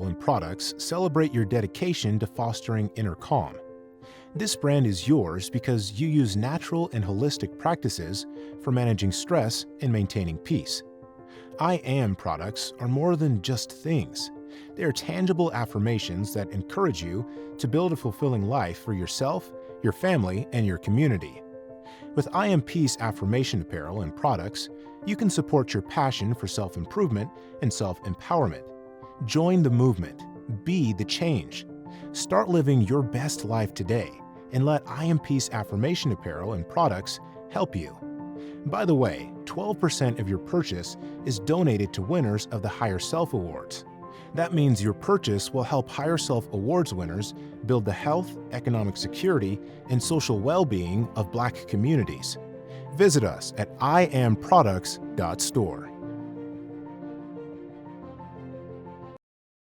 apparel and products celebrate your dedication to fostering inner calm. This brand is yours because you use natural and holistic practices for managing stress and maintaining peace. I Am products are more than just things. They are tangible affirmations that encourage you to build a fulfilling life for yourself, your family, and your community. With I Am Peace affirmation apparel and products, you can support your passion for self-improvement and self-empowerment. Join the movement. Be the change. Start living your best life today and let I Am Peace affirmation apparel and products help you. By the way, 12% of your purchase is donated to winners of the Higher Self Awards. That means your purchase will help Higher Self Awards winners build the health, economic security, and social well-being of Black communities. Visit us at IAmProduct.Store.